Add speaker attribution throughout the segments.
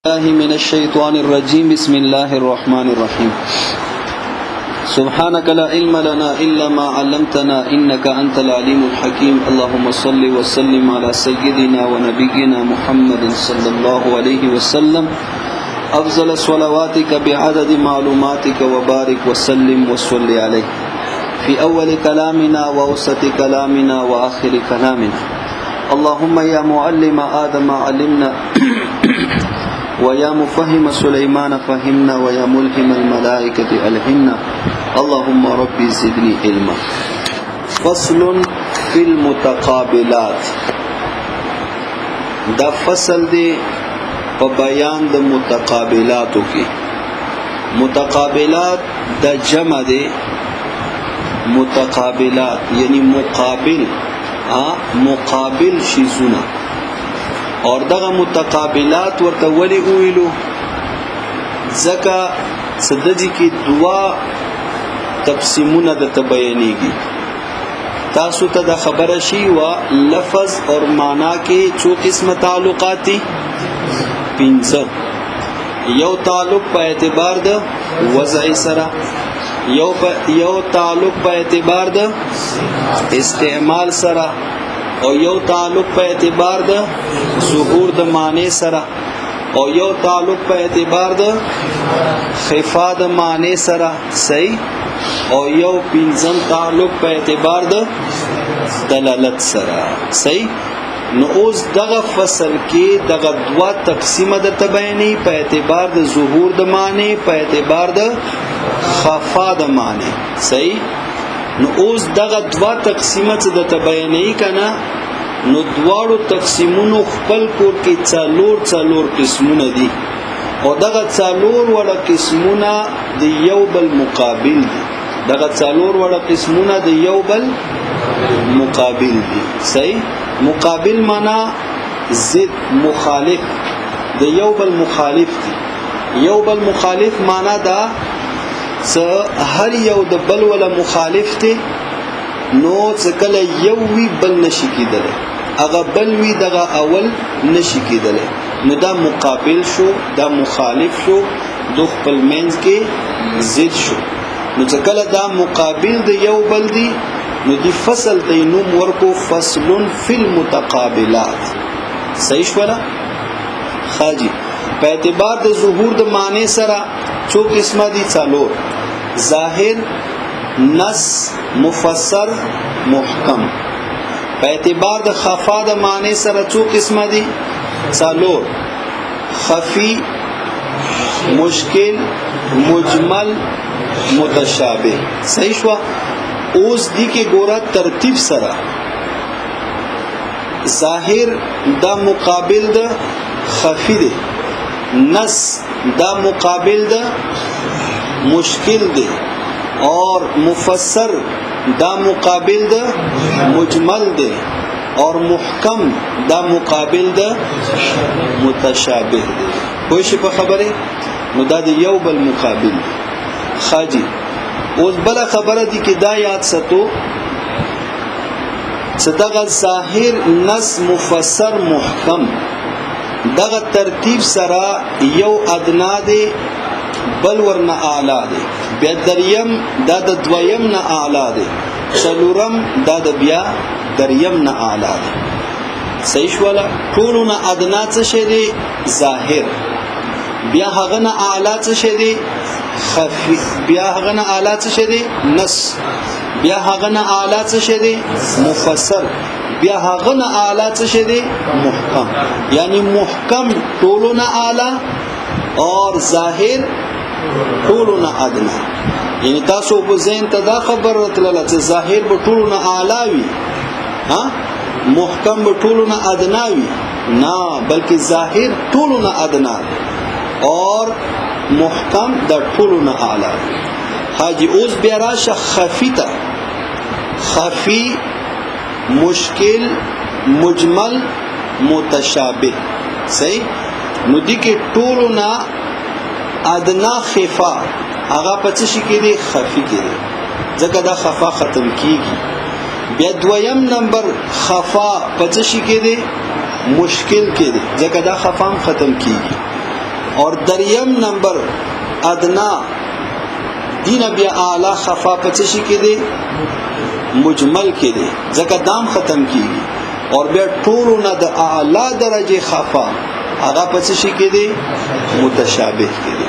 Speaker 1: الله من الشيطان الرجيم بسم الله الرحمن الرحيم سبحانك لا علم لنا إلا ما علمتنا إنك أنت العليم الحكيم اللهم صل وسلم على سيدنا ونبينا محمد صلى الله عليه وسلم أفضل صلواتك بعدد معلوماتك وبارك وسلم وصل عليه في أول كلامنا ووسط كلامنا وآخر كلامنا اللهم يا معلم آدم علمنا ويا مفهم سليمان فهمنا ويا ملهم الملائكة ألهمنا اللهم ربي زدني علما فصل في المتقابلات دا فصل دی په بیان د متقابلاتو کې متقابلات د جمع دی متقابلات یعنی مقابل شیزونه اور دغه متقابلات ورته ولی ویلو ځکه صدجی کې دوا تقسیمونه د تبیانېږي تاسو ته د خبره شي وا لفظ اور معنا کې څو قسم تعلقاتي پنځه یو تعلق په اعتبار د وضع سره یو تعلق په اعتبار د استعمال سره او یو تعلق په اعتبار د ظهور د معنی سره او یو تعلق په اعتبار د خفا د معنی سره صحیح او یو پنځم تعلق په اعتبار د دلالت سره صحیح نو اوس دغه فصل کې دغه دوا تقسیمه د تبیانی په اعتبار د ظهور د معنی په اعتبار د خفا د معنی صحیح نو اوس دغه دوا تقسیمه چې د تبیانی کنا نو دواړو تقسیمونو خپل کور کې څلور قسمونه دي او دغه څلور وړه قسمونه د یو بل مقابل دي دغه څلور وړه قسمونه د یو بل مقابل دي صحیح مقابل معنا ضد مخالف د یو بل مخالف دي یو بل مخالف معنا دا هر یو د بل ولا مخالف ته نو څکله یو وی بل نشي کېدل هغه بل وی دغه اول نشي کېدل نو دا مقابل شو دا مخالف شو د خپل منځ کې ضد شو نو څکله دا مقابل د یو بل دی نو دی فصل د نوم ورکو فصل فی المتقابلات صحیح ولا خاجی په اعتبار د ظهور د معنی سره څو قسمه دي څلور ظاهر نص مفسر محکم په اعتبار د خفا د معنی سره څو قسمه دي څلور خفی مشکل مجمل متشابه صحیح شو اوس دی کې ګوره ترتیب سره ظاهر دا مقابل د خفی دی نص دا مقابل دا مشکل دے اور مفسر دا مقابل دا مجمل دے اور محکم دا مقابل دا متشابه دے کوئی په خبره نو دا د یو بل مقابل خاجی اوس بل خبره دي کې دا یاد ساتو صدق ظاهر نص مفسر محکم دغه ترتیب سره یو ادنا دی بل ورنه اعلی دی بیا دریم دا د دویم نه اعلی دی څلورم دا د بیا دریم نه اعلی دی صحیح ولا ټول نه ادنا څه شی دی ظاهر بیا هغه نه اعلی څه شی دی خفی بیا هغه نه اعلی څه شی دی نص بیا هغه نه اعلی څه شی دی مفسر بیا هغه نه اعلی څه شي دی محکم یعنی محکم ټولونه اعلی اور ظاهر ټولونه ادنا یعنی تاسو په ذهن ته دا خبر راتله چې ظاهر به ټولونه اعلی وي ها محکم به ټولونه ادنا وي نه بلکې ظاهر ټولونه ادنا اور محکم د ټولونه اعلی حاجی اوس بیا راشه خفیته خفی مشکل مجمل متشابه صحیح نو دي کې ټولو نه ادنا خفا هغه پڅ شي کې دي خفي کې دي ځکه دا خفا ختم کیږي بیا دویم نمبر خفا پڅ شي کې دي مشکل کې دي ځکه دا خفام ختم کیږي اور دریم نمبر ادنا دین بیا اعلی خفا پچ شي کې دي مجمل کې دي ځکه دام ختم کیږي اور بیا ټول نه د اعلی درجه خفا هغه پچ شي کې دي متشابه کې دي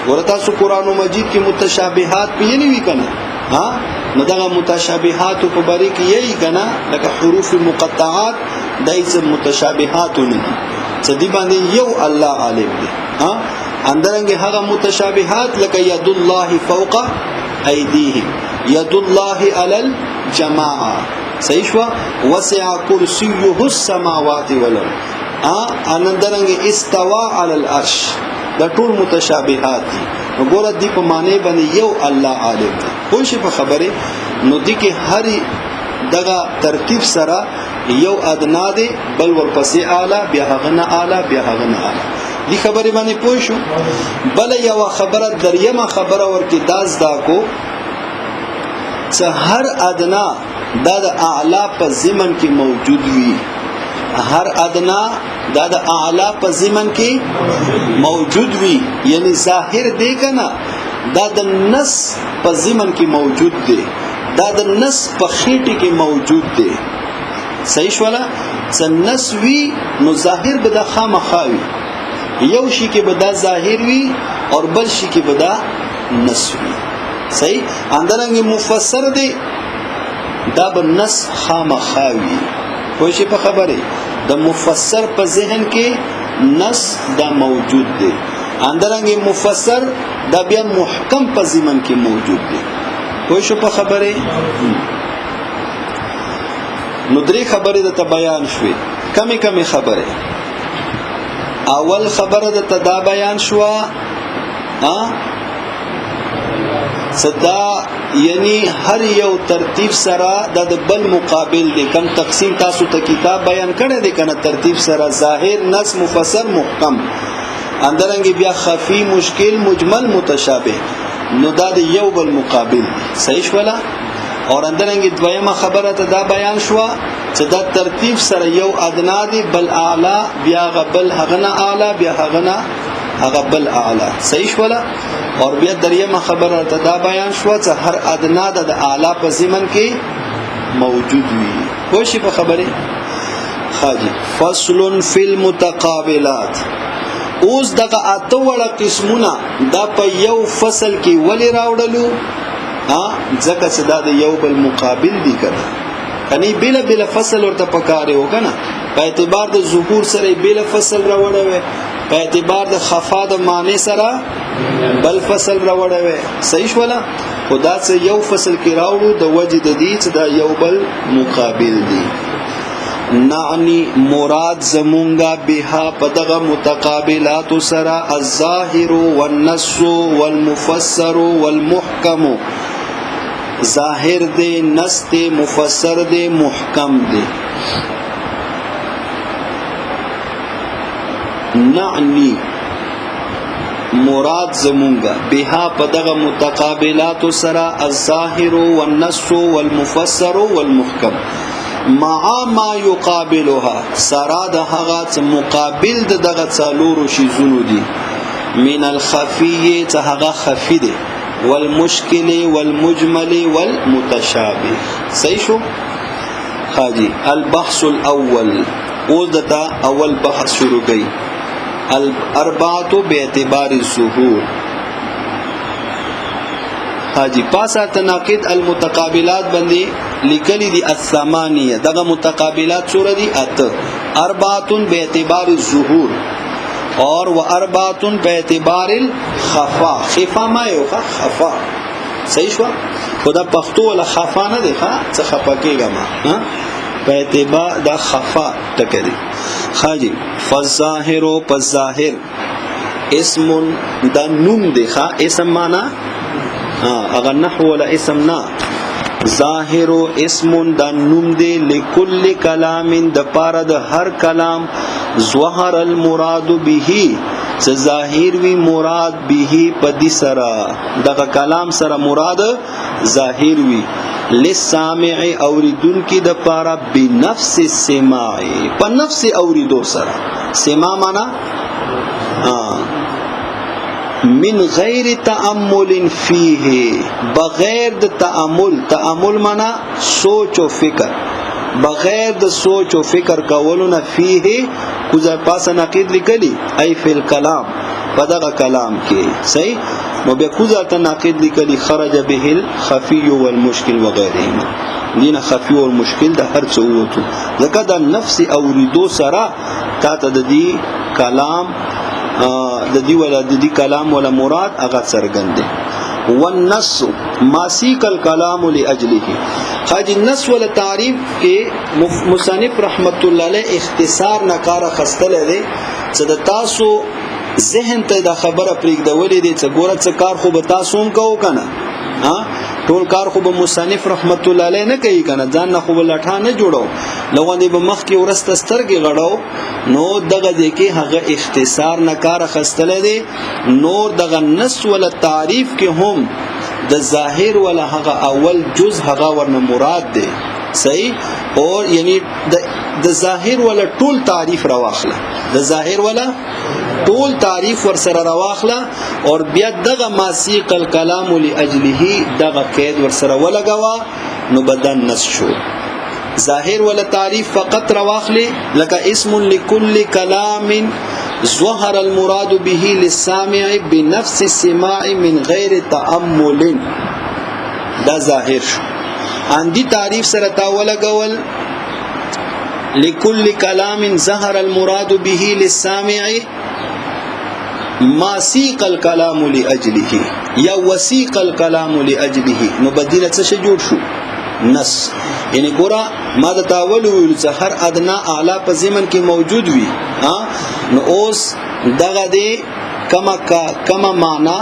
Speaker 1: ورته سو قران مجید کې متشابهات پیلې وی کنه ها نو دا متشابهات په باره کې یی کنه لکه حروف مقطعات دایڅ متشابهات نه دي چې دی باندې یو الله عالم دی ها اندرنګ هغه متشابهات لکه ید الله فوق ایدیهم ید الله علی الجماعه صحیح شو وسع کرسیه السماوات والارض اندرنګ استوا علی العرش دا ټول متشابهات دي وګوره دی په معنی باندې یو الله عالم دی خو شي په خبره نو دی کې هر دغه ترتیب سره یو ادنا دی بل ورپسې اعلی بیا هغه نه اعلی بیا هغه نه اعلی دی خبره باندې پوه شو بل یو خبره دریمه خبره ورته داز دا کو چې هر ادنا دا د اعلی په ضمن کې موجود وي هر ادنا دا د اعلی په ضمن کې موجود وي یعنی ظاهر دی کنه دا د نص په ضمن کې موجود دی دا د نص په خېټه کې موجود دی صحیح شولا چې نص وی نو ظاهر به د خامخاوي یو شي کې به دا ظاهر وي او بل شي کې به دا نص وي صحیح اندرنګ مفسر دی دا به نص خامخاوي خو شي په خبره د مفسر په ذهن کې نص دا موجود دی اندرنګ مفسر دا بیا محکم په ضمن کې موجود دی خو شي په خبره نو درې خبره د بیان شوي کمی خبره اول خبره د تدا بیان شوا صدا یعنی هر یو ترتیب سره د بل مقابل دی کم تقسیم تاسو ته کتاب بیان کړی دی کنه ترتیب سره ظاهر نص مفسر محکم اندرنګ بیا خفی مشکل مجمل متشابه نو دا د یو بل مقابل صحیح شولا اور اندرنګ دویمه خبره ته دا بیان شوا چې دا ترتیب سره یو ادنا دی بل اعلی بیا غبل هغه اعلی بیا هغه بل اعلی صحیح شولا اور بیا دریمه خبره ته دا بیان شوا چې هر ادنا د اعلی په ضمن کې موجود وي خو شي په خبره خاجي فصل فی المتقابلات اوس دغه اته وړه قسمونه دا په یو فصل کې ولی راوړلو ځکه چې دا د یو بل مقابل دي کنه کني بل فصل ورته پکاره وکنه په اعتبار د ظهور سره بل فصل راوړوي په اعتبار د خفا د معنی سره بل فصل راوړوي صحیح ولا خدا چې یو فصل کې راوړو د وجه د دې چې دا یو بل مقابل دي نعنی مراد زمونگا بها پدغه متقابلات سرا الظاهر والنص والمفسر والمحکم ظاهر دے نص دے مفسر دے محکم دے نعنی مراد زمونگا بها پدغه متقابلات سرا الظاهر والنص والمفسر والمحکم مع ما يقابلها سرا د هغه مقابل دغه څلورو شیزونو دي من الخفي ته هغه خفي دي والمشكل والمجمل والمتشابه صحیح شو حاجی البحث الاول اوذتا اول بحث شروع گئی الاربعه باعتبار الظهور حاجی پاسا تناقض المتقابلات باندې لیکلی دي الثمانیه دغه متقابلات سور دي اته اربعه باعتبار الظهور اور و اربعه باعتبار الخفا خفا ما یو خفا صحیح شو خدا پښتو ولا خفا نه دی ها څه خفا کېګه ما په اعتبار د خفا ټکري حاجی فالظاهر فالظاهر اسم د نوم دی ها اسم معنا اگر نحو ولا اسم نا ظاهر اسم دا نوم دی لکل کلام د پاره د هر کلام ظهر المراد به څه ظاهر وی مراد به پدی سرا دغه کلام سره مراد ظاهر وی للسامع اوریدون کی د پاره بنفس السماع په نفس اوریدو سره سماع معنا من غیر تأمل فیه بغیر د تأمل معنا سوچ او فکر بغیر د سوچ او فکر کولو نه فیه کوزه پاسه نقید لیکلی ای فی الکلام بدغه کلام کې صحیح نو بیا کوزه ته نقید لیکلی خرج به الخفی والمشکل وغیرهما دینه خفی او مشکل د هر څه وته ځکه د نفس اوریدو سره تا ته د دې کلام د دې ولا د دې کلام ولا مراد هغه څرګند دي والنص ماسیک الکلام لاجله حاجی النص ولا تعریف کې مصنف رحمت الله علیه اختصار نکاره خستل دي چې د تاسو ذهن ته د خبره پرېږدولې دي چې ګوره څه کار خو به تاسو هم کوو کنه ها ټول کار خو به مصنف رحمت الله علیه نه کوي کنه ځان نه خو لټا نه جوړو لغونې به مخ کې ورسته سترګې غړاو نو دغه دې کې هغه اختصار نه کار خستل دي نور دغه نص ولا تعریف کې هم د ظاهر ولا هغه اول جز هغه ورنه مراد دی صحیح اور یعنی د ظاهر ولا ټول تعریف راواخله د ظاهر ولا ټول تعریف ور سره راواخله اور بیا دغه ماسیق الکلام لاجله دغه قید ور سره ولګوا نو بدن نس شو ظاهر ولا تعریف فقط راواخلی لکه اسم لكل كلام ظهر المراد به للسامع بنفس السماع من غیر تأمل دا ظاهر شو اندی تعریف سره تا ولګول لكل كلام ظهر المراد به للسامع ماسیق الکلام لاجله یا وسیق الکلام لاجله نو بدیله څه جوړ شو نص یعنی ګورا ما د تاول ویل چې هر ادنا اعلی په زمن کې موجود وي نو اوس دغه دی کما معنا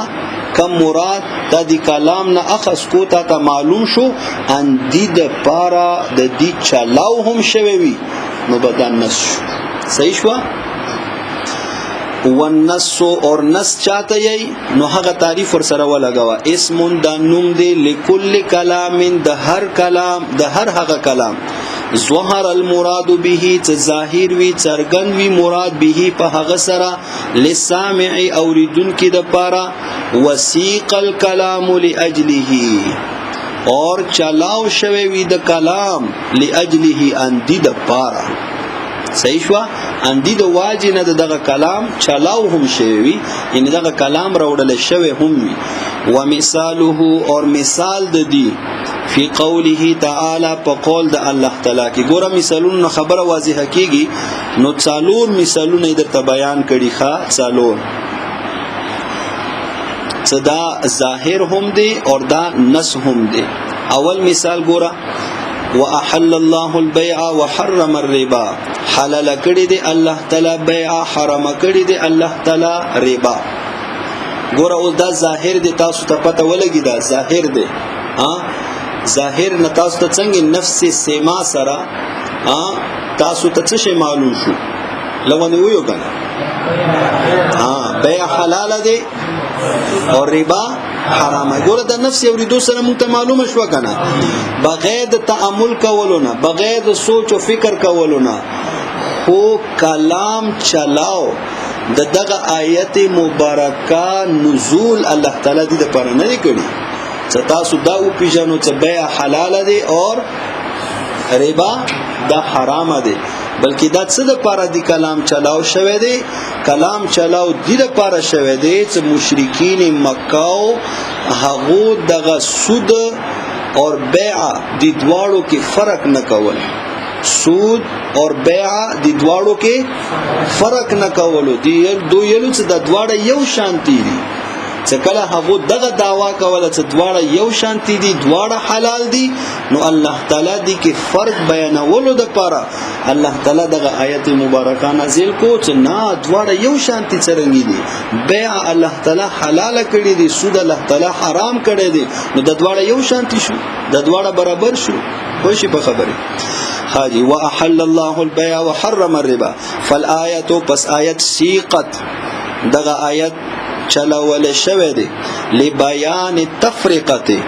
Speaker 1: کم مراد د دې کلام نه اخص کو ته معلوم شو ان دې د پارا د دې چلاو هم شوی وي نو بدن نص شو صحیح شو والنص اور نص چاته یی نو هغه تعریف ور سره ولګوا اسم د نوم دی لكل کلام د هر کلام د هر هغه کلام ظهر المراد به چې ظاهر وی څرګند وی مراد به په هغه سره لسامع اوریدون کې د پاره وسیق الکلام لاجله اور چلاو شوی وی د کلام لاجله اندی د پاره صحیح شو اندی د واجنه دغه کلام چلاو هم شوی یعنی دغه کلام راوړل شوی هم وي ومثاله اور مثال د دی فی قوله تعالی په قول د الله تعالی کې ګوره مثالونه خبره واضحه کیږي نو څالور مثالونه درته بیان کړي ښا څالور صدا ظاهر هم دی اور دا نص هم دی اول مثال ګوره واحل الله البيع وحرم الربا حلال کړی دی الله تعالی بیع حرام کړی دی الله تعالی ربا ګوره او دا ظاهر دی تاسو ته پته ولګی دا ظاهر دی ظاهر نه تاسو ته څنګه نفس سما سره تاسو ته څه معلوم شو لونه ویو کنه بیع حلال دی اور ربا حرامه ګوره د نفس اوریدو سره مونږ ته معلومه شو کنه بغیر د تأمل کولو نه بغیر د سوچ او فکر کولو نه خو کلام چلاو دغه آیت مبارکه نزول الله تعالی دې پر نه کړی چې تاسو دا او پیژنو چې بیع حلال دی اور ربا دا حرام دی بلکې دا څه د پاره دی کلام چلاو شوی دی کلام چلاو دی د پاره شوی دی چې مشرکین مکه او هغه دغه سود اور بیع د دواړو کې فرق نه کول سود اور بیع د دواړو کې فرق نه کولو دی دوی یلو چې د دواړه یو شانتی دي چې کله هغه دغه داوا کوله چې دواړه یو شانتی دي دواړه حلال دي نو الله تعالی دې کې فرق بیانولو د پاره الله تعالی دغه آیت مبارکه نازل کو چې نه دواړه یو شانتی څرنګي دي بیع الله تعالی حلال کړی دي سود الله تعالی حرام کړی دي نو د دواړه یو شانتی شو د دواړه برابر شو خو شي په خبره حاجی واحل الله البيع وحرم الربا فالايه پس آیت سیقت دغه آیت چلاول شوه دی لبیان التفریقه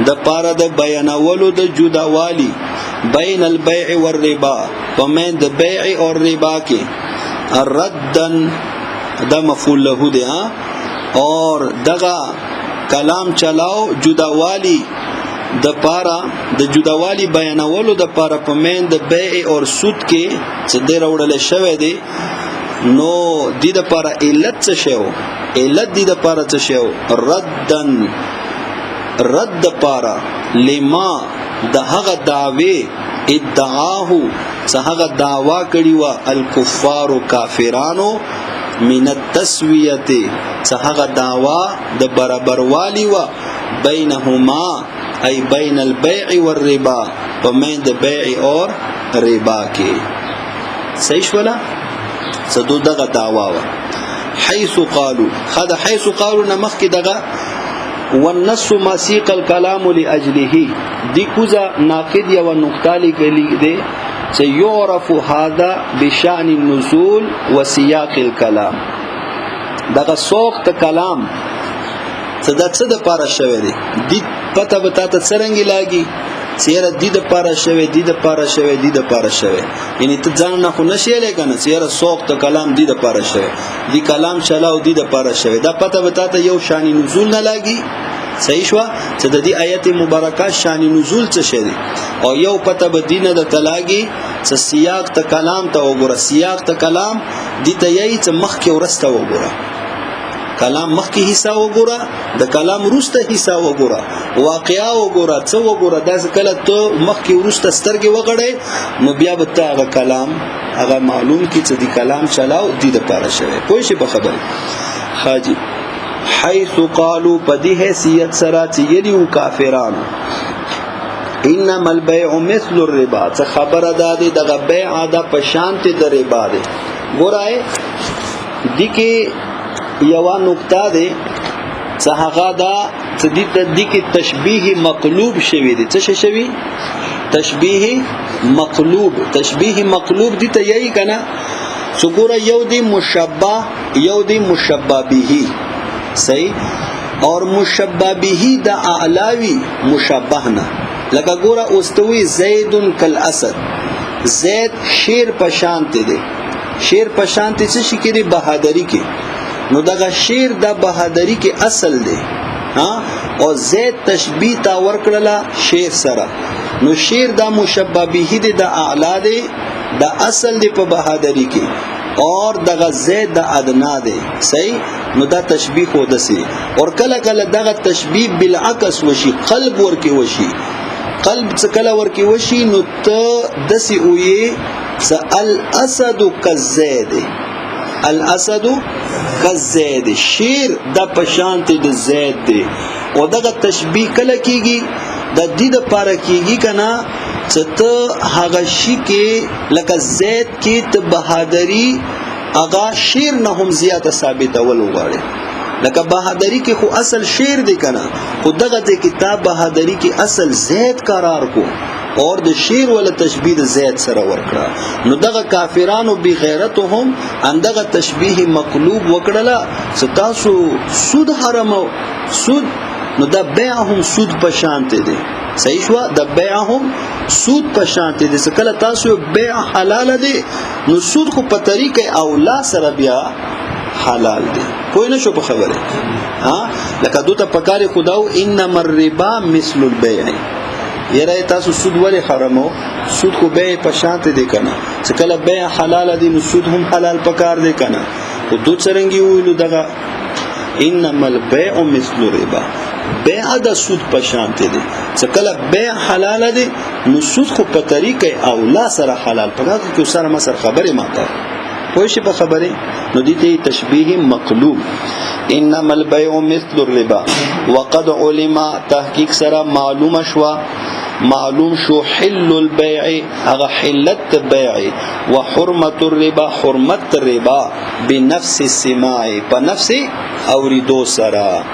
Speaker 1: د پاره د بیانولو د جداوالی بین البيع والربا ومن د بیع او ربا کې ردن د مفعول له دی اور دغه کلام چلاو جداوالی د پارا د جداوالی بیانولو د پارا په مین د بیع او سود کې څه د راوړل شوی دی نو د دې پارا علت څه شو علت د دې پارا څه شو رد پارا لما د هغه دعوی ادعاه څه هغه دعوا کړی و الکفار کافرانو من التسویه څه هغه دعوا د برابروالی و بینهما ای بین البيع والربا ومن د بیع اور ربا کې صحیح شولا صدو دغه دعوا و حيث قالوا خد حيث قالوا نمخ کې دغه والنص ما سيق الكلام لاجله دي کوزا ناقد یا نقطه لګلی دی چې يعرف هذا بشان النزول وسياق الكلام دغه سوق کلام صدا څه د پاره شوی دی د پته به تاسو څنګه لاګي سیره د پاره شوی د پاره شوی د پاره شوی یعنی ته ځان نه خو نشي لګنه سیره سوق ته کلام د پاره شوی د کلام چلاو د پاره شوی دا پته به تاسو یو شان نزول نه لاګي صحیح شو چې د دې آیت مبارکه شان نزول څه شي او یو پته به دینه د تلاګي چې سیاق ته کلام ته وګوره سیاق ته کلام د ته یی چې مخ کې ورسته وګوره کلام مخکې حصہ وګوره د کلام وروسته حصہ وګوره واقعا وګوره څه وګوره دا کله ته مخکې وروسته سترګې وغړې نو بیا به ته هغه کلام هغه معلوم کی چې د کلام چلاو د لپاره شوی پوه شي په خبره حاجی حيث قالوا بدی حیثیت سره چې یلیو کافرانو انما البيع مثل الربا څه خبره ده دغه بیع ده په شان ته د ربا ده ګورای دګه یو نقطه ده څه هغه دا چې د دې کې تشبیه مقلوب شوی دی څه شوی تشبیه مقلوب دي ته یی کنه څګوره یو دی مشبہ یو دی مشبہ به صحیح اور مشبہ به د اعلاوی مشبہ نه لکه ګوره اوستوي زید کالاسد زید شیر پشانت دی شیر پشانت څه شي کې بہادری کې نو دغه شیر د بہادری کې اصل دی ها او زید تشبیه تا ورکړه شیر سره نو شیر د مشبہ به دی د اعلا دی د اصل دی په بہادری کې اور دغه زید د ادنا دی صحیح نو دا تشبیه خو دسی اور کله کله دغه تشبیه بالعکس وشي قلب ورکی وشي قلب څه کله ورکی وشي نو ته دسی وې سال اسد کزید الاسد کزید شیر د پشانت د زید دی او دغه تشبیه کله کیږي د دې د پاره کیږي کنه چې ته هغه شي کې لکه زید کې ته بہادری اغا شیر نه هم زیاته ثابتول وغواړي لکه بہادری کې خو اصل شیر دی کنه خو دغه د کتاب بہادری کې اصل زید قرار کو اور د شیر ولا تشبیه د زید سره ورکړه نو دغه کافرانو بی غیرتهم اندغه تشبیه مقلوب وکړه ستاسو سود حرام سود نو د بیعهم سود په شانت دي صحیح شو د بیعهم سود په شانت دي کله تاسو بیع حلال دي نو سود خو په طریقې اولا سره بیا حلال دي کوئی نه شو په خبره ها لکه دوته پکاري خداو انما الربا مثل البيع یره تاسو سود ولې حرامو سود خو بیع په شانت دي کنه چې کله بیع حلال دي نو سود هم حلال پکار دي کنه او دو څرنګي ویلو دغه انما البيع مثل الربا بیع د سود په شانت دي چې کله بیع حلال دي نو سود خو په طریقې اولا سره حلال پکار کې سره ما سره خبره ماته پوه شي په خبره نو دي ته تشبیه مقلوب انما البيع مثل الربا وقد علم تحقیق سره معلوم شو حل البيع هغه حلت البيع وحرمه الربا حرمت الربا بنفس السماع بنفس اوریدو سره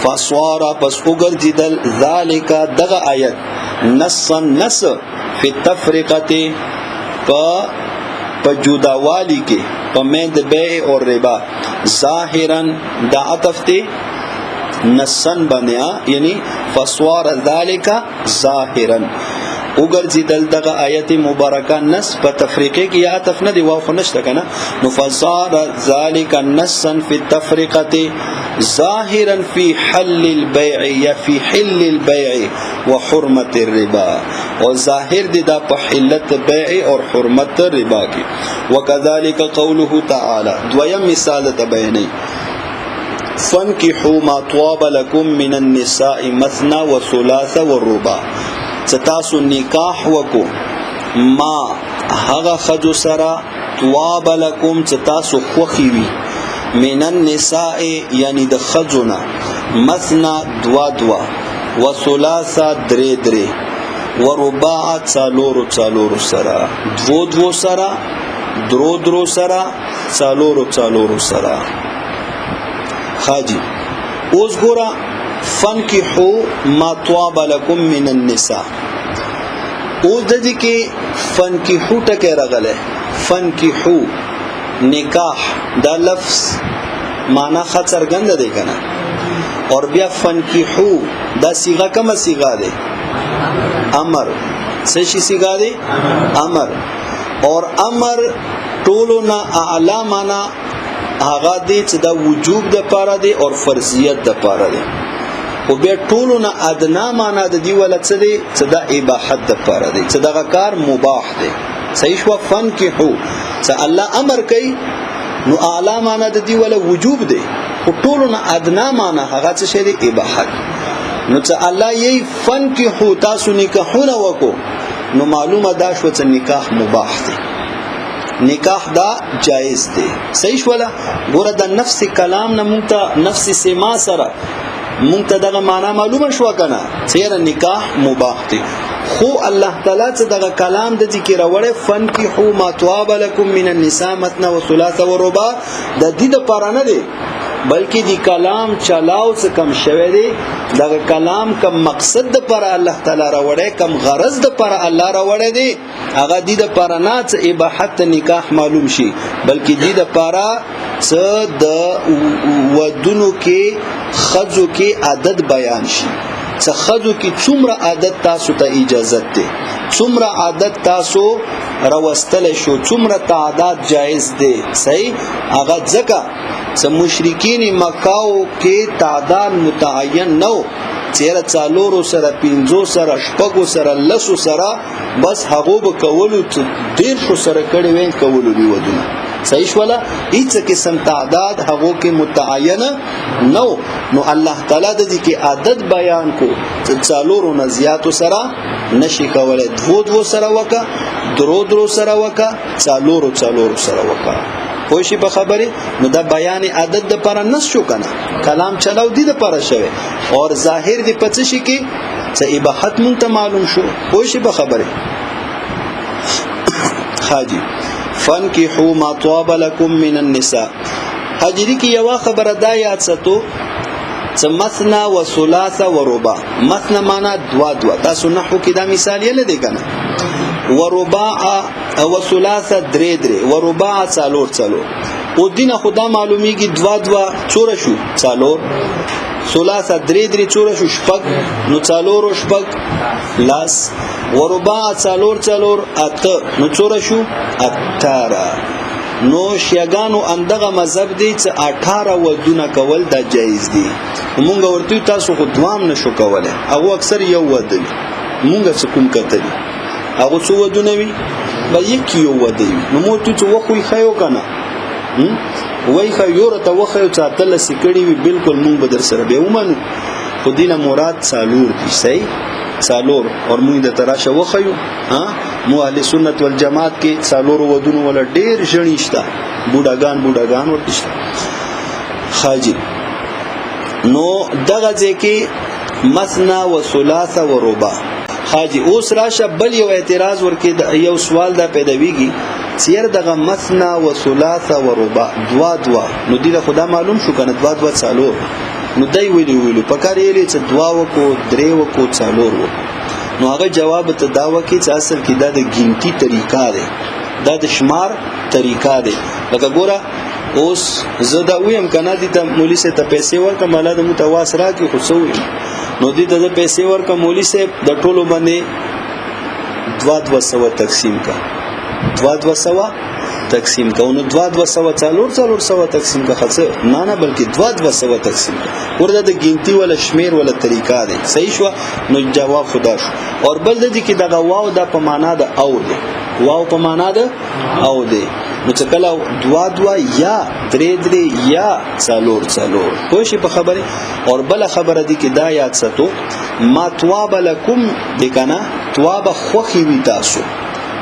Speaker 1: فصوارا پس وګرځیدل ذالک دغه آیت نص فی التفریقه په جداوالی کې په مند بیع او ربا ظاهرا د عطف ته نصن بنیا یعنی فصوار ذالک ظاهرا وګرځیدل دغه آیت مبارکه نص په تفریقه کې یا عطف نه دی واو خو نشته کنه نو فصار ذلك نصا في التفرقه ظاهرا في حل البيع یا في حل البيع وحرمه الربا او ظاهر دی دا په حلت بیع او حرمت ربا کې وكذلك قوله تعالى دویم مثال ته بیانې فانكحوا ما طاب لكم من النساء مثنى وثلاث ورباع ستاسو نکاح وکو ما هغه خجو سرا طاب لكم ستاسو خوخي وي من النساء یعنی د خجونا مثنى دوا دوا وثلاث درې درې ورباع څلورو سرا دو سرا درو سرا څلورو سرا حاجی اوس ګورا فانكحوا ما طاب لكم من النساء اوس د دې کې فانكحوا ټکه راغله فانكحوا نکاح دا لفظ معنا خطرګند دی کنه اور بیا فانكحوا دا صيغه کومه صيغه ده امر څه شي صيغه ده امر اور امر ټولو نه اعلی معنا هغه دې چې دا وجوب د پاره دی او فرضیت د پاره دی او بیا ټولو نه ادنا معنا د دی ولڅ دی چې دا اباحت د پاره دی چې دا کار مباح دی صحیح شو فن کې هو چې الله امر کوي نو اعلی معنا د دی ول وجوب دی او ټولو نه ادنا معنا هغه څه شی دی اباحت نو چې الله یې فن کې هو تاسو نکاحونه وکړو نو معلومه دا شو چې نکاح مباح دی نکاح دا جائز دی صحیح شولا ګوره د نفس کلام نه مونږ ته نفس سما سره مونږ ته دغه معنا معلومه شو کنه چیرې نکاح مباح دی خو الله تعالی چې دغه کلام د ذکر وړه فن کی هو ما طاب لكم من النساء مثنى وثلاث ورباع د دې لپاره نه دی بلکې دی کلام چلاو څه کم شوه دی دغه کلام کم مقصد د پر الله تعالی را وړه کم غرض د پر الله را وړه دی هغه دی د پر نه څه اباحت نکاح معلوم شي بلکې دی د پر څه د ودونو کې خځو کې عادت بیان شي څه خځو کې څومره عادت تاسو ته اجازه ده څومره عادت تاسو راوستل شو څومره تعداد جایز دی صحیح هغه ځکه چې مشرکین مکاو کې تعداد متعین نو چیرې څالورو سره پینځو سره شپږو سره لسو سره بس هغه به کولو ډیر شو سره کړي وین کولو دی ودونه صحیح شولا هیڅ قسم تعداد هغه کې متعین نو الله تعالی د دې کې عادت بیان کو چې څالورو نه زیاتو سره نشي کولای دو سره وکا درو سره وکا څالورو سره وکا پوښي په خبره نو دا بیان عادت د پر نس شو کنه کلام چلاو دي د پر شوی اور ظاهر دی پڅ شي کې چې اباحت مونږ ته معلوم شو پوښي په خبره حاجی فانكحوا ما طاب لكم من النساء حاجری کی یو خبره دا یاد ساتو چې مثنى وثلاث ورباع مثنى معنا دوا تاسو نحو کې دا مثال یې لدی کنه ورباع او ثلاث درې ورباع څلور او دینه خدا معلومیږي دوا څوره شو څلور ثلاث درې څوره شو شپږ نو څلور شپږ لاس ورباع څلور اته نو څوره شو 18 نو شیعاګانو اندغه مذهب دی چې 18 ودونه کول دا جایز دي مونږ ورته تاسو خو دوام نشو کولای هغه اکثر یو ودوي مونږ څه کوم کتل هغه څو ودونه وي به یک یو ودوي نو مو ته وخوي خایو کنه وای خایو ته وخایو چې تل سکړی وي بالکل مونږ به در سره به ومنو خو دینه مراد څالور دي صحیح څالور اور مونږ د تراشه وخایو ها مو اهل سنت والجماعت کې څالور ودونه ولا ډیر ژنيشته بوډاګان ورتشته خاجي نو دغه ځکه مثنى وثلاث ورباع حاجی اوس راشه بل یو اعتراض ورکې یو سوال دا پیدا ویږي سیر دغه مثنى وثلاث ورباع دوا نو دې خدا معلوم شو کنه دوا څالور نو دای ویلو پکار یې چې دوا وکړو درې وکړو څالور وکړو نو هغه جواب ته دا وکړي چې اصل کې دا د ګنتی طریقه ده دا د شمار طریقه ده لکه ګوره اوس زدا ویم کنه دې ته مولوی سے ته پیسې ورکړه مالا د متواس را کې خو سوې نو دې ته پیسې ورکړه مولوی سے د ټولو باندې 2 تقسیم کا 2 تقسیم کا نو 2 تقسیم کا خاصه نه بلکې 2 تقسیم کا ورته د ګنتی ولا شمیر ولا طریقہ دی صحیح شو نو جواب خدا شو اور بل د دې کې دغه واو د په معنا د او دی واو په معنا د او دی نو چې کله 2 یا 3 یا 4 خو شي په خبره اور بل خبره دی کې دا یاد ساتو ما تواب لكم دی کنه تواب خوخي وی تاسو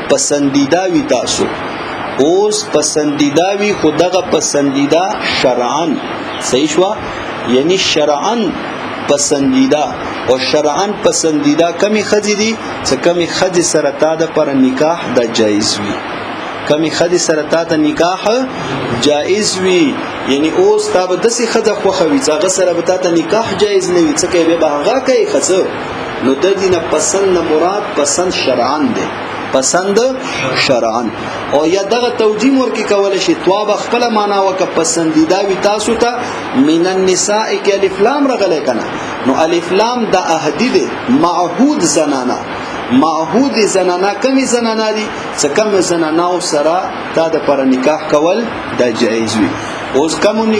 Speaker 1: پسندیده وی تاسو اوس پسندیده وی خدغه پسندیده شرعن صحیح شو یعنی شرعن پسندیده او شرعن پسندیده کمی خدی دی چې کمی خدی سره تا د پر نکاح د جایز وی کمی خدی سره تا د نکاح جایز وی یعنی اوس تا به دسی خدای خو خوي چې هغه سره به تا د نکاح جایز نه وي څه کوي به هغه کوي خسر نو د دینه پسند مراد پسند شرعن دی پسند شرعن او یا دغه توجیم ورکی کول شي تواب خپل معنا وک پسندیده وی تاسو ته من النساء کې الف لام رغله کنه نو الف لام د عهدی دی معهود زنانا معهود زنانا کمی زنانا دي څه کم زنانا او سره تا د پر نکاح کول د جایز وي اوس کوم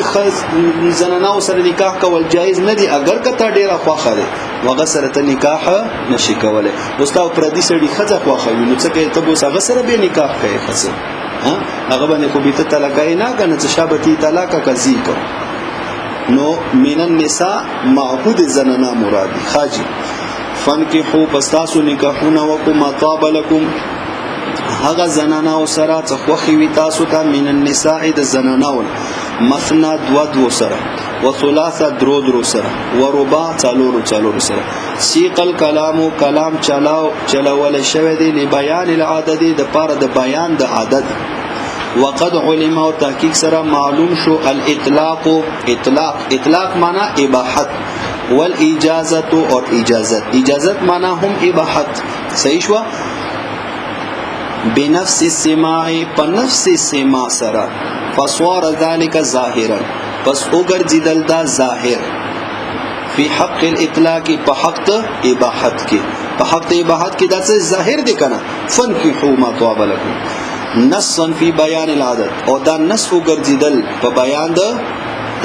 Speaker 1: زنانا او سره نکاح کول جایز نه دي اگر کته ډیره خوخه ده وغه سره ته نکاح نشي کوله اوس تا پر دې سړي خځه خوخه وي نو څه کوي ته اوس هغه سره به نکاح کوي خځه هغه باندې خو به ته طلاق نه کنه چې شابتي طلاق کوي کو نو من النساء معهود زنانا مرادي خاجي فانکحو پستاسو نکاحونه وکو ما طاب لکم هغه زنانا او سره څخوخي وی تاسو ته من النساء د زناناون مثنا 2 سره وثلاثه درو سره ورباع 4 سره سیق الکلام کلام چلاول شوی دی لبیان العدد د پاره د بیان د عدد وقد علم او تحقیق سره معلوم شو اطلاق معنا اباحت والاجازه اور اجازت معنا هم اباحت صحیح شو بنفس السماع بنفس السماع سرا فصار ذلك ظاهرا پس وګرځیدل دا ظاهر فی حق الاطلاق په حق اباحت کې دا څه ظاهر دي کنه فنکحوا ما طاب لكم نصا فی بیان العدد او دا نص وګرځیدل په بیان د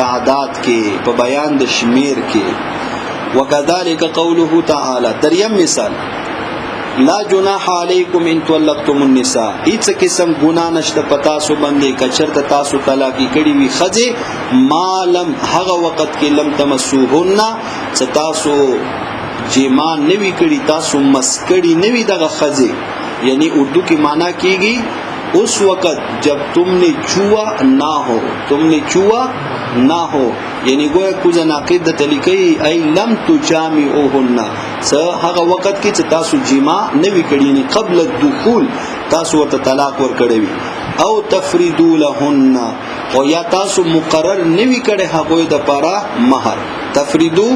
Speaker 1: تعداد کې په بیان د شمیر کې وکذالک قوله تعالی دریم مثال لا جناح علیکم ان طلقتم النساء هیڅ قسم ګناه نشته پتا سو باندې کچرته تاسو طلاقی کړي وي خځه مالم هغه وخت کې لم تمسوهن تاسو جما نوی کړي تاسو مسکړي نوی دغه خځه یعنی اردو کی معنی کیږي اس وقت جب تم نے چوا نہ ہو یعنی گویا کو ناقید د طریقې ای لم تجامعوهن هغه وخت کې چې تاسو جما نوی کړی نه قبل الدخول تاسو ورته طلاق ور کړی او تفریدو لهن او یا تاسو مقرر نوی کړی هغه د پاره مہر تفریدو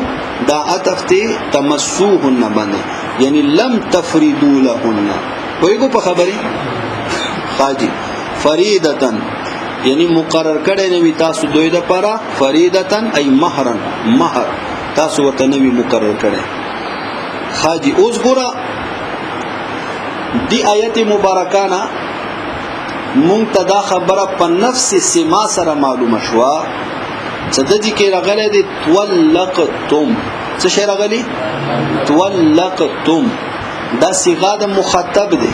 Speaker 1: دا اتفته تمسوهن باندې یعنی لم تفریدو لهن وایګو په خبره خاجی فریدتن یعنی مقرر کړي نوی تاسو دوی د پاره فریدتن ای مہرن مہر تاسو ورته نوی مقرر کړي خاجی اوس ګورا دی آیت مبارکانا منتدا خبره په نفس سما سره معلومه شوا صددي کې راغله دي تولقتم څه شي راغلي تولقتم دا صيغه د مخاطب دي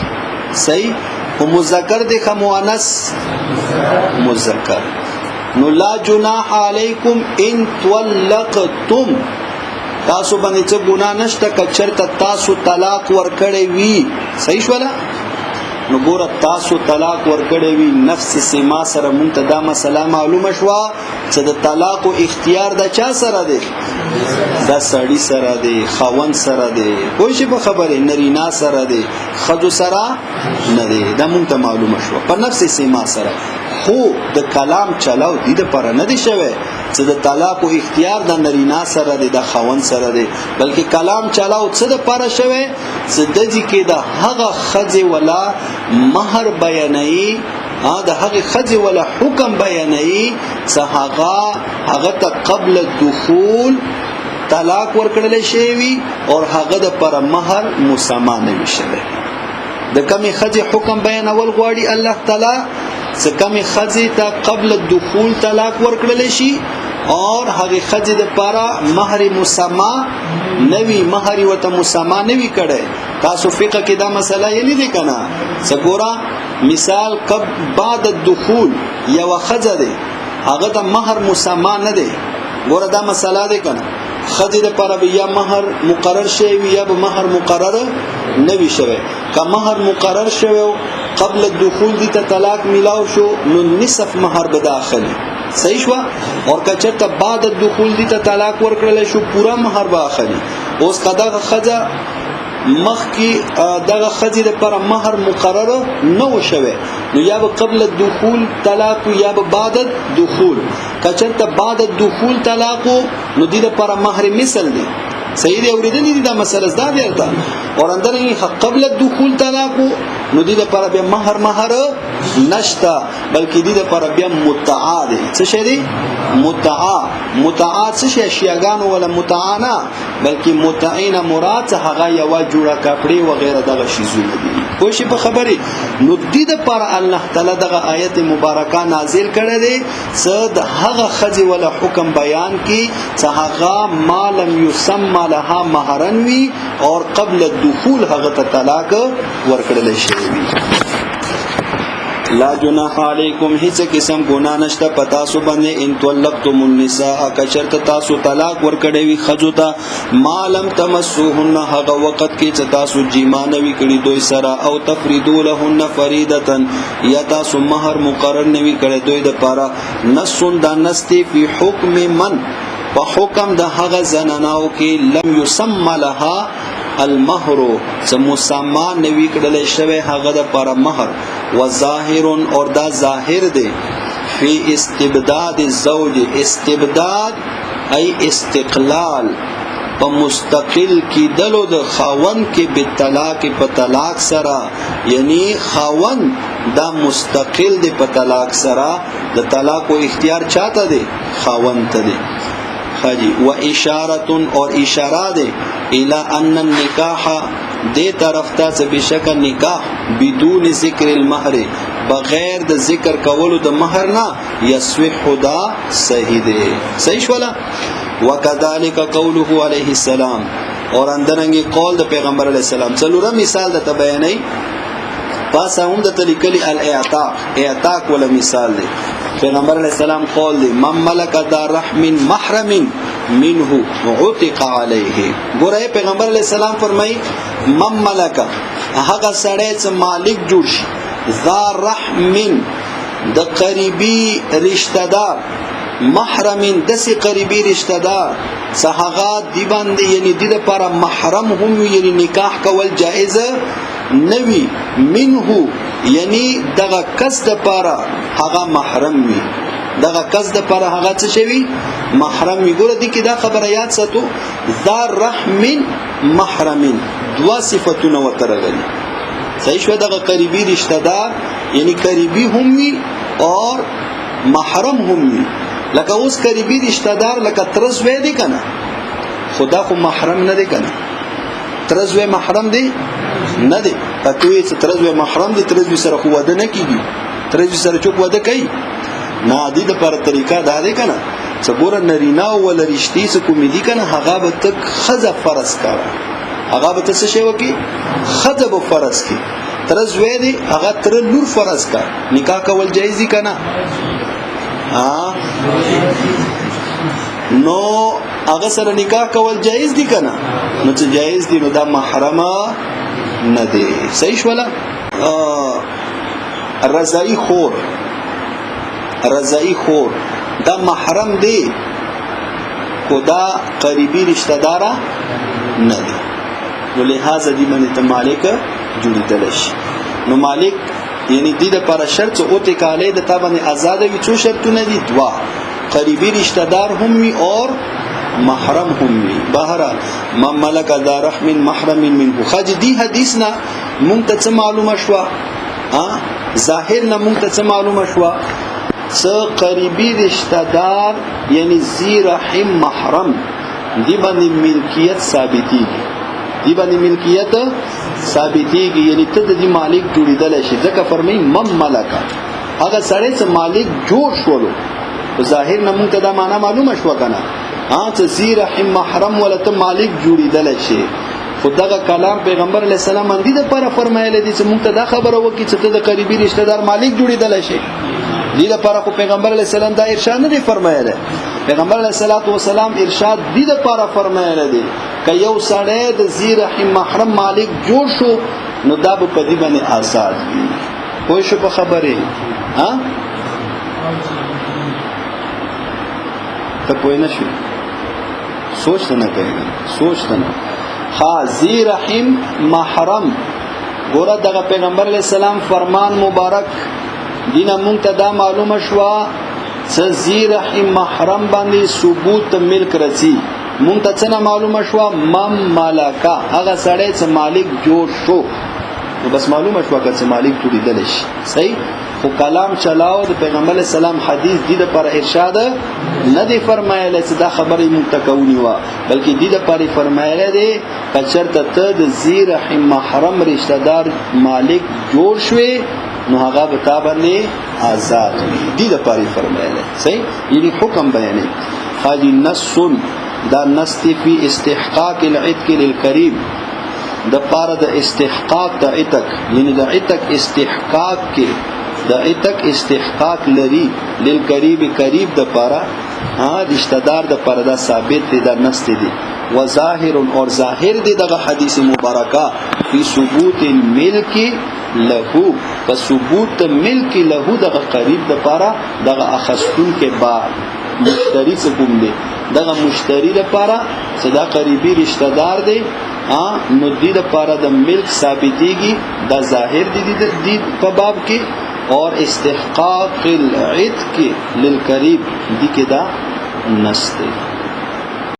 Speaker 1: صحیح او مذکر دی که مؤنث مذکر نو لا جناح علیکم ان طلقتم تاسو باندې څه ګناه نشته کچرته تاسو طلاق ورکړی وی صحیح شولا نو ګوره تاسو طلاق ورکړی وی نفس سما سره مونږ ته دا مسله معلومه شوه چې د طلاق او اختیار د چا سره دی دا سړی سره دی خاوند سره دی کوئی شي په خبره نرینا سره دی خځو سره نه دی دا مونږ ته معلومه شوه په نفس سما سره خو د کلام چلاو دي د پر نه دی شوه چې د طلاق او اختیار د نرینا سره دی د خاوند سره دی بلکې کلام چلاو څه د پر شوه چې د دې کې د هغه خځه ولا مہر بیانای د هغه خځه ولا حکم بیانای چې هغه ته قبل الدخول طلاق ورکړل شي وي او هغه د پر مہر مسما نه وشي د کمی خځې حکم بیانول غواړي الله تعالی څه کمی خځې ته قبل الدخول طلاق ورکړل شي اور هغه خځې د پاره مہر مسما نوی مہر وته مسما نوی کړي تاسو فقہ کې دا مسله یې نه دي کنه څګورا مثال بعد الدخول یا وخځه ده هغه د مہر مسما نه ده ګوره دا مسله ده کنه خځې د پاره یا مہر مقرر شوی یا به مہر مقرر نوی شوی که مہر مقرر شوی قبل الدخول دي ته طلاق ملاو شو نو نصف مہر به داخلي صحیح شو اور کچته بعد الدخول دي ته طلاق ورکړل شو پورا مہر به اخلي اوس قدغه خځه مخ کی دغه خځې د پر مہر مقرر نه وشوي نو یا به قبل الدخول طلاق یا به بعد الدخول کچته بعد الدخول طلاق نو دي د پر مہر مثل دي صحیح دی اوریدلې دي دا مسله زده ورته اور اندرنګ قبل الدخول طلاق نو دي د پر بیا مہر نشتا بلکې دي د پر بیا متعا دي څه شي دي متعا څه شي اشیاءګانو ولا متعانا بلکې متعین مراد هغه یو جوړه کپڑے و غیره دغه شیزونه دي خو شي په خبره نو دي د پر الله تعالی دغه آیت مبارکه نازل کړي دي څه د هغه خځې ولا حکم بیان کی څه هغه مالم یسمى لها مہرن وی اور قبل الدخول هغه ته طلاق ورکړل شي لا جناح علیکم هیڅ قسم ګناه نشته پتا سو باندې ان طلقتم النساء کچرت تاسو طلاق ورکړی وي خځو ته مالم تمسوهن هغه وخت کې چې تاسو جیمانه وی کړی دوی سره او تفریدو لهن فریدتن یا تاسو مہر مقرر نوی کړی دوی د پاره نسون د نستی فی حکم من په حکم د هغه زناناو کې لم یسمى لها المهر سمسما نوی کړل شوی هغه د پر مہر وظاهر اور دا ظاهر دی فی استبداد الزوج استبداد ای استقلال په مستقل کی دلو د خاون کې په طلاق سره یعنی خاون دا مستقل دی په طلاق سره د طلاق او اختیار چاته دی خاون ته دی خاجی و اشاره اور اشاره ده الى ان النکاح دې طرف ته چې بشک نکاح بدون ذکر المهر بغیر د ذکر کولو د مہر نه یصح دا صحیح ده صحیح شولا وکذالک قوله علیه السلام اور اندرنګي قول د پیغمبر علیه السلام څلوره مثال د بیانې پس هم د طریقې اعتاق ولا مثال دی پیغمبر علیہ السلام قول دی من ملک دا رحم محرم منه عتق علیه ګوره پیغمبر علیہ السلام فرمای من ملک هغه سړی چې مالک جوړ شي ذا رحم د قریبی رشتہ دار محرم دسی قریبی رشتہ دار صحغات دی باندې یعنی د لپاره محرم هم یعنی نکاح کول جائز نوی منه یعنی دغه کس د پاره هغه محرم وي دغه کس د پاره هغه څه شوی محرم وي ګوره دي کې دا خبره یاد ساتو ذا رحم محرم دوا صفاتونه وترغلي صحیح شو دغه قریبی رشتہ دار یعنی قریبی هم وي اور محرم هم وي لکه اوس قریبی رشتہ دار لکه ترز وې دي کنه خدا خو محرم نه دي کنه ترز وې محرم دي نه دي پکوي چې ترزوی محرم دي ترزوی سره خو واده نه کیږي ترزوی سره چوک واده کوي نه دي د پر طریقه دا دی کنه چې ګور نرینا ول رښتې څه کوم دي کنه هغه به تک خزه فرض کړه هغه به څه شی وکي خزه به فرض کی ترزوی دي هغه تر لور فرض کړه نکاح کول جایز دي کنه نو هغه سره نکاح کول جایز دي کنه نو چې جایز دي نو دا محرمه نه دی صحیح ولا رضائی خور دا محرم دی خدا قریبی رشتہ دارا نه دی نو لہذا دی باندې مالک جوړیدل شي نو مالک یعنی دی د پر شرط او ته کاله د تا باندې آزاد وي څو شرطونه دي دوا قریبی رشتہ دار هم وي اور محرم هم وي بهرحال من ملک ذا رحم محرم منه خج دی حدیث نه مونږ ته معلومه شو ظاهر نه مونږ ته معلومه شو څه قریبی رشتہ دار یعنی ذی رحم محرم دی باندې ملکیت ثابتی دی باندې ملکیت ثابتېږي، یعنی ته د دې مالک جوړېدل شي. ځکه فرمایي مم ملکا، هغه سړی چې مالک جوړ شولو، په ظاهر نه مونږ ته دا معنا معلومه شو کنه، ته ذی رحم محرم ولته مالک جوړېدل شي. خدغه کلام پیغمبر علیه السلام باندې د پر فرمایله دي چې مونږ ته دا خبره وکړي چې ته د قریبي رشتہ دار مالک جوړېدل شي. دې لپاره خو پیغمبر علیه السلام دا ارشاد نه دی فرمایله. پیغمبر علیه السلام ارشاد دې لپاره فرمایله دي که یو سړی د ذی رحم محرم مالک جوړ شو نو دا به په دې باندې آزاد وي. پوه شو په خبره؟ ها ته پوه نه شو؟ سوچ نه کوي، سوچ نه. ذی رحم محرم ګوره دغه پیغمبر علیه السلام فرمان مبارک دینه مونږ ته دا معلومه شوه چې ذی رحم محرم باندې ثبوت ملک رسی. مونږ ته څنګه معلومه شوه؟ مم ملکا، هغه سړی چې مالک جوړ شو. نو بس معلومه شوه چې مالک جوړېدل شي. صحیح. خو کلام چلاو د پیغمبر اسلام حدیث دې پر ارشاد نه دی فرمایله چې دا خبره متکونی و، بلکې دې پر فرمایله دی کچرته ته د ذی رحم محرم رشتہ دار مالک جوړ شوی نو هغه به تا باندې آزاد دې پر فرمایله. صحیح. یعنی حکم بیانې حاجی نص دا نص فی استحقاق العتق للقریب، د پاره د استحقاق د عتق، یعنی د عتق استحقاق کې د عتق استحقاق لري للقریب قریب د پاره رشتہ دار د پاره دا ثابت دی، دا نص دی. وظاهر اور ظاهر دی دغه حدیث مبارکه فی ثبوت الملک له، په ثبوت ملک له دغه قریب د پاره دغه اخستون کې با مشتری څه کوم دی، دغه مشتری لپاره چې دا قریبی رشتہ دار دی نو دې لپاره د ملک ثابتېږي. دا ظاهر دی په باب کې. اور استحقاق العتق للقریب دی کې دا نص دی.